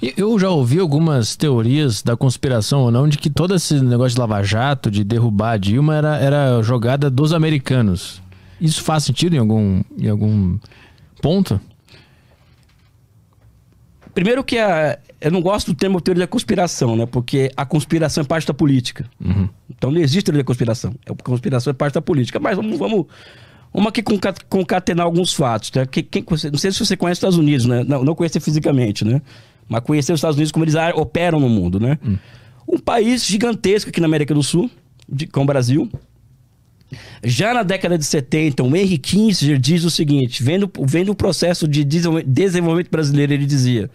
Eu já ouvi algumas teorias da conspiração ou não, de que todo esse negócio de Lava Jato, de derrubar a Dilma, era jogada dos americanos. Isso faz sentido em algum ponto? Primeiro que eu não gosto do termo teoria da conspiração, né? Porque a conspiração é parte da política. Uhum. Então não existe teoria da conspiração. A conspiração é parte da política. Mas vamos aqui concatenar alguns fatos. Tá? Não sei se você conhece os Estados Unidos, né? Não conhecer fisicamente, né? Mas conhecer os Estados Unidos como eles operam no mundo, né? Um país gigantesco aqui na América do Sul, com o Brasil. Já na década de 70, o Henry Kissinger diz o seguinte, vendo o processo de desenvolvimento brasileiro, ele dizia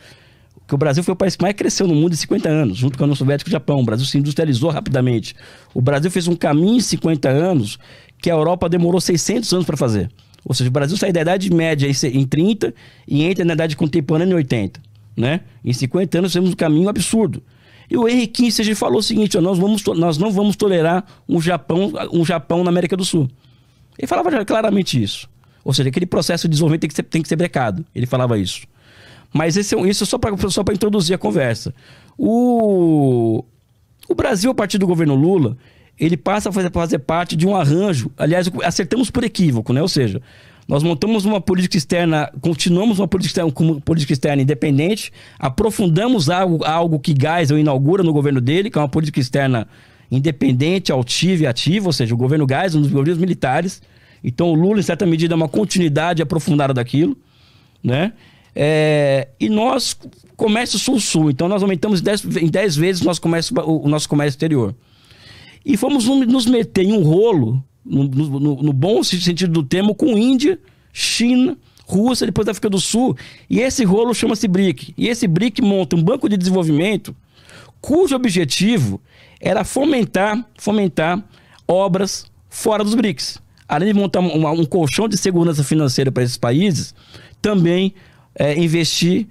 que o Brasil foi o país que mais cresceu no mundo em 50 anos, junto com a União Soviética e o Japão. O Brasil se industrializou rapidamente. O Brasil fez um caminho em 50 anos que a Europa demorou 600 anos para fazer. Ou seja, o Brasil sai da Idade Média em 30 e entra na Idade Contemporânea em 80. Né? Em 50 anos temos um caminho absurdo. E o Henry Kissinger falou o seguinte, nós não vamos tolerar um Japão na América do Sul. Ele falava claramente isso. Ou seja, aquele processo de desenvolvimento tem que ser brecado. Ele falava isso. Mas isso é só para introduzir a conversa. O Brasil, a partir do governo Lula, ele passa a fazer parte de um arranjo. Aliás, acertamos por equívoco, né? Ou seja, nós montamos uma política externa, continuamos uma política externa independente, aprofundamos algo que Geisel inaugura no governo dele, que é uma política externa independente, altiva e ativa, ou seja, o governo Geisel nos governos militares. Então o Lula, em certa medida, é uma continuidade aprofundada daquilo, né? E nós, comércio sul-sul, então nós aumentamos em 10 vezes o nosso comércio exterior. E fomos nos meter em um rolo, no bom sentido do termo, com Índia, China, Rússia, depois da África do Sul. E esse rolo chama-se BRIC. E esse BRIC monta um banco de desenvolvimento cujo objetivo era fomentar obras fora dos BRICS. Além de montar um colchão de segurança financeira para esses países, também investir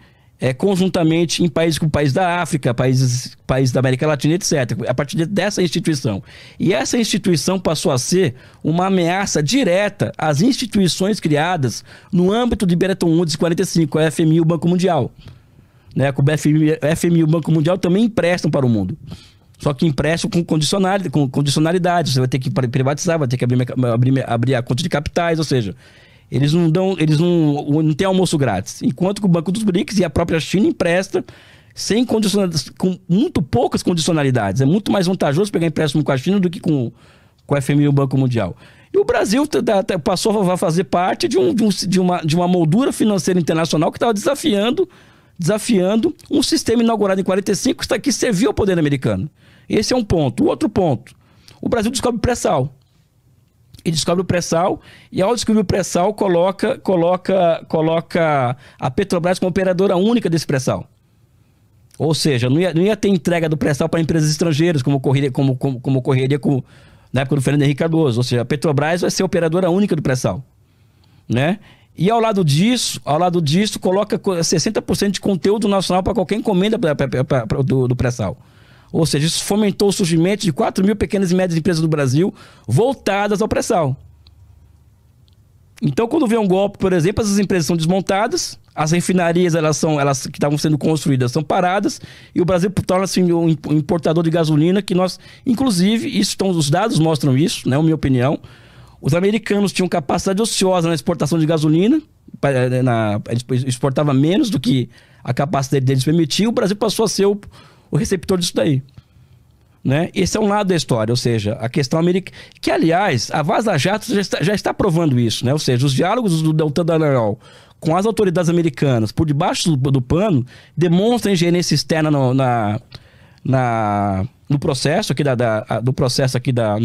conjuntamente em países como o país da África, países da América Latina, etc. A partir dessa instituição. E essa instituição passou a ser uma ameaça direta às instituições criadas no âmbito de Bretton Woods 45, a FMI e o Banco Mundial. Né? O FMI e o Banco Mundial também emprestam para o mundo. Só que emprestam com condicionalidade. Você vai ter que privatizar, vai ter que abrir a conta de capitais, ou seja... Eles não têm almoço grátis. Enquanto que o Banco dos BRICS e a própria China empresta com muito poucas condicionalidades. É muito mais vantajoso pegar empréstimo com a China do que com a FMI e o Banco Mundial. E o Brasil passou a fazer parte de uma moldura financeira internacional que estava desafiando um sistema inaugurado em 45 que serviu ao poder americano. Esse é um ponto. O outro ponto, o Brasil descobre pré-sal. E descobre o pré-sal, e ao descobrir o pré-sal, coloca a Petrobras como operadora única desse pré-sal. Ou seja, não ia ter entrega do pré-sal para empresas estrangeiras, como ocorreria na época do Fernando Henrique Cardoso. Ou seja, a Petrobras vai ser operadora única do pré-sal. Né? E ao lado disso, coloca 60% de conteúdo nacional para qualquer encomenda do pré-sal. Ou seja, isso fomentou o surgimento de 4 mil pequenas e médias empresas do Brasil voltadas ao pré-sal. Então, quando vem um golpe, por exemplo, essas empresas são desmontadas, as refinarias que estavam sendo construídas são paradas, e o Brasil torna-se um importador de gasolina que nós, inclusive, os dados mostram isso, né, na minha opinião. Os americanos tinham capacidade ociosa na exportação de gasolina, eles exportavam menos do que a capacidade deles permitia, o Brasil passou a ser o receptor disso daí. Né? Esse é um lado da história, ou seja, a questão americana, que aliás, a Vaza Jato já está provando isso, né? Ou seja, os diálogos do Deltan Dallagnol com as autoridades americanas por debaixo do pano demonstram ingerência externa no processo aqui da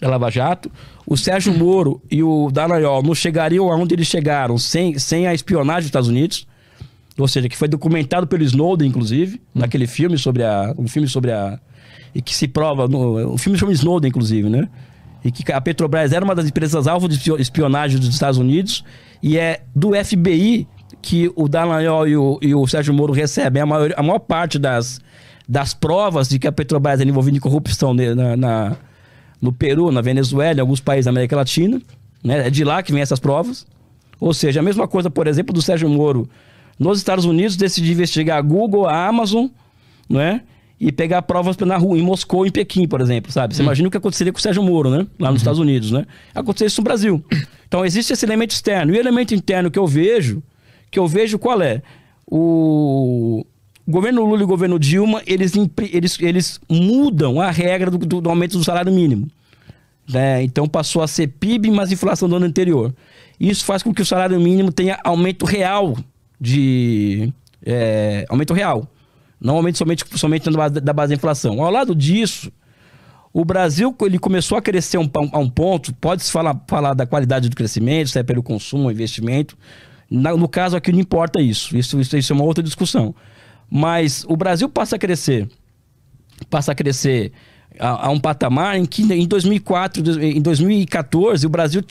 Lava Jato. O Sérgio Moro e o Dallagnol não chegariam aonde eles chegaram sem a espionagem dos Estados Unidos. Ou seja, que foi documentado pelo Snowden, inclusive, naquele filme e que se prova, o filme chama Snowden, inclusive, né? E que a Petrobras era uma das empresas alvo de espionagem dos Estados Unidos, e é do FBI que o Dallagnol e o Sérgio Moro recebem a maior parte das provas de que a Petrobras era envolvida em corrupção no Peru, na Venezuela, em alguns países da América Latina, né? É de lá que vem essas provas. Ou seja, a mesma coisa, por exemplo, do Sérgio Moro nos Estados Unidos, decidir investigar a Google, a Amazon, não é? E pegar provas na rua, em Moscou, em Pequim, por exemplo, sabe? Você imagina o que aconteceria com o Sérgio Moro, né? Lá nos Estados Unidos, né? Aconteceu isso no Brasil. Então, existe esse elemento externo. E o elemento interno que eu vejo qual é? O governo Lula e o governo Dilma, eles mudam a regra do aumento do salário mínimo. Né? Então, passou a ser PIB mais inflação do ano anterior. Isso faz com que o salário mínimo tenha aumento real aumento real. Não aumento somente da base da inflação. Ao lado disso, o Brasil ele começou a crescer a um ponto, pode-se falar da qualidade do crescimento, se é pelo consumo, investimento. No caso aqui não importa isso. Isso é uma outra discussão. Mas o Brasil passa a crescer a um patamar em que em 2014 o Brasil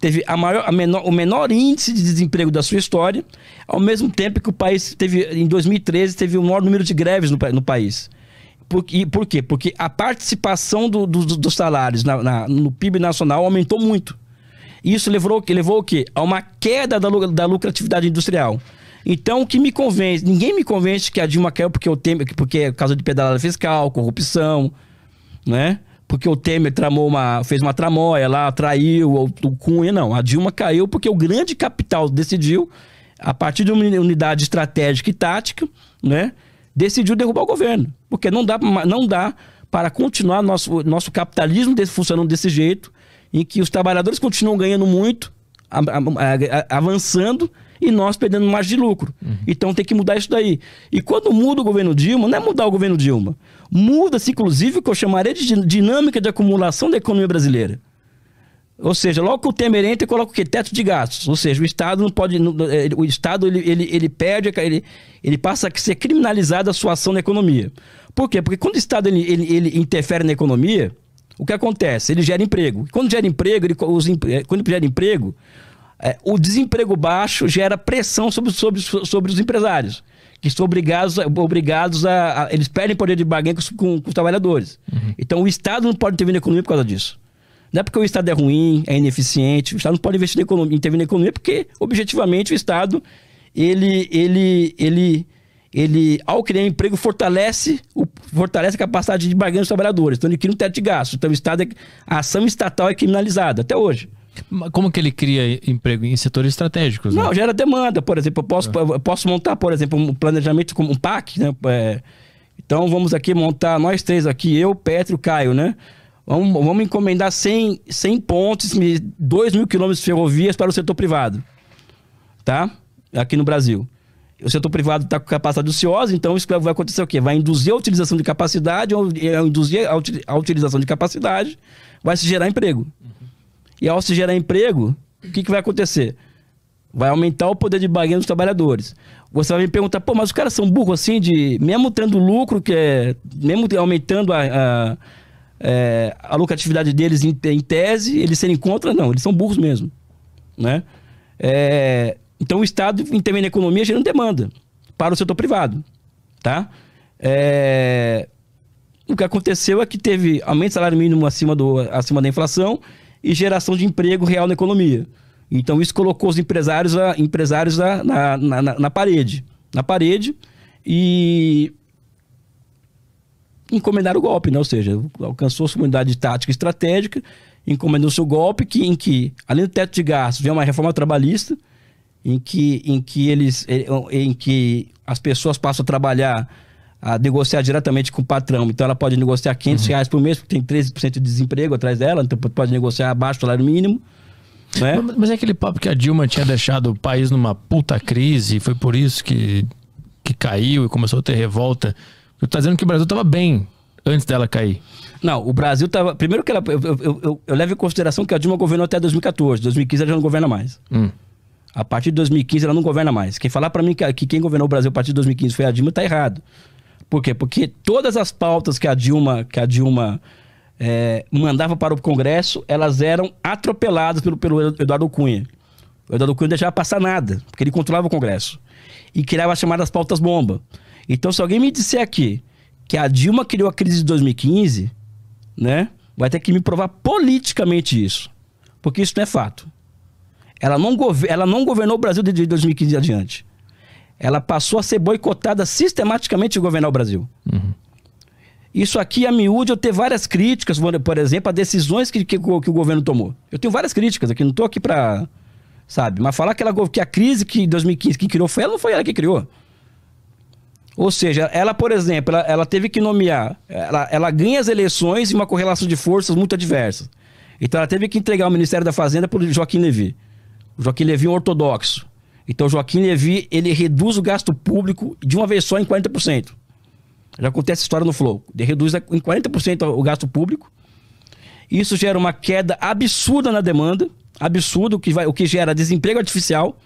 teve o menor índice de desemprego da sua história, ao mesmo tempo que o país em 2013 teve o maior número de greves no país. Por quê? Porque a participação dos salários no PIB nacional aumentou muito. Isso levou o quê? A uma queda da lucratividade industrial. Então, o que me convence? Ninguém me convence que a Dilma caiu porque é por causa de pedalada fiscal, corrupção, né? Porque o Temer fez uma tramóia lá, traiu o Cunha. Não, a Dilma caiu porque o grande capital decidiu, a partir de uma unidade estratégica e tática, né, decidiu derrubar o governo. Porque não dá para continuar nosso capitalismo funcionando desse jeito, em que os trabalhadores continuam ganhando muito, avançando, e nós perdendo margem de lucro. Então tem que mudar isso daí. E quando muda o governo Dilma, não é mudar o governo Dilma. Muda-se, inclusive, o que eu chamaria de dinâmica de acumulação da economia brasileira. Ou seja, logo que o Temer entra, coloca o quê? Teto de gastos. Ou seja, o Estado não pode... O Estado, ele perde... Ele passa a ser criminalizado a sua ação na economia. Por quê? Porque quando o Estado ele interfere na economia, o que acontece? Ele gera emprego. Quando gera emprego, o desemprego baixo gera pressão sobre os empresários, que são obrigados a... Eles perdem poder de barganha com os trabalhadores. Então, o Estado não pode intervir na economia por causa disso. Não é porque o Estado é ruim, é ineficiente. O Estado não pode intervir na economia porque, objetivamente, o Estado, ao criar emprego, fortalece a capacidade de barganha dos trabalhadores. Então, ele cria um teto de gastos. Então, a ação estatal é criminalizada, até hoje. Como que ele cria emprego em setores estratégicos? Né? Não, gera demanda, por exemplo. Eu posso montar, por exemplo, um planejamento como um PAC, né? Então, vamos aqui montar, nós três aqui, eu, Petro e o Caio, né? Vamos encomendar 100 pontes, 2.000 quilômetros de ferrovias para o setor privado, tá? Aqui no Brasil. O setor privado está com capacidade ociosa, então isso vai acontecer o quê? Vai induzir a utilização de capacidade, ou induzir a utilização de capacidade, vai se gerar emprego. E ao se gerar emprego, o que vai acontecer? Vai aumentar o poder de barganha dos trabalhadores. Você vai me perguntar, pô, mas os caras são burros assim, mesmo tendo lucro, mesmo aumentando a lucratividade deles em tese, eles serem contra? Não, eles são burros mesmo. Né? Então o Estado intervém na economia gerando demanda para o setor privado. Tá? O que aconteceu é que teve aumento do salário mínimo acima da inflação e geração de emprego real na economia. Então isso colocou os empresários na parede. E encomendaram o golpe, né? Ou seja, alcançou sua unidade tática e estratégica, encomendou seu golpe, em que, além do teto de gastos, vem uma reforma trabalhista, em que as pessoas passam a trabalhar, a negociar diretamente com o patrão. Então ela pode negociar R$500 por mês, porque tem 13% de desemprego atrás dela, então pode negociar abaixo do salário mínimo. Né? Mas é aquele papo que a Dilma tinha deixado o país numa puta crise, foi por isso que caiu e começou a ter revolta. Eu tô dizendo que o Brasil estava bem antes dela cair. Não, o Brasil estava... Primeiro que eu levo em consideração que a Dilma governou até 2014. 2015 ela já não governa mais. A partir de 2015 ela não governa mais. Quem falar para mim que quem governou o Brasil a partir de 2015 foi a Dilma, tá errado. Por quê? Porque todas as pautas que a Dilma mandava para o Congresso, elas eram atropeladas pelo Eduardo Cunha. O Eduardo Cunha não deixava passar nada, porque ele controlava o Congresso. E criava as chamadas pautas bomba. Então, se alguém me disser aqui que a Dilma criou a crise de 2015, né, vai ter que me provar politicamente isso. Porque isso não é fato. Ela não governou o Brasil desde 2015 adiante. ela passou a ser boicotada sistematicamente de governar o Brasil. Isso aqui, a miúde, eu tenho várias críticas, por exemplo, a decisões que o governo tomou. Eu tenho várias críticas aqui, não estou aqui para, sabe, mas falar que a crise que em 2015 que criou foi ela, não foi ela que criou. Ou seja, ela, por exemplo, ela teve que nomear, ela ganha as eleições em uma correlação de forças muito adversa. Então ela teve que entregar o Ministério da Fazenda para o Joaquim Levy. O Joaquim Levy é um ortodoxo. Então o Joaquim Levy, ele reduz o gasto público de uma vez só em 40%. Já acontece essa história no Flow. Ele reduz em 40% o gasto público. Isso gera uma queda absurda na demanda. Absurdo, o que gera desemprego artificial,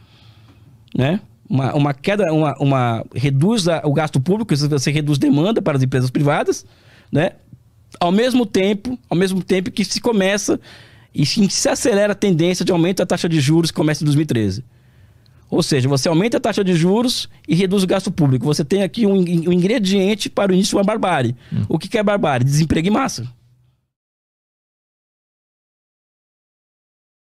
né? Uma queda, reduz o gasto público, você reduz demanda para as empresas privadas, né? Ao mesmo tempo que se começa e se acelera a tendência de aumento da taxa de juros que começa em 2013. Ou seja, você aumenta a taxa de juros e reduz o gasto público. Você tem aqui um ingrediente para o início de uma barbárie. O que é barbárie? Desemprego em massa.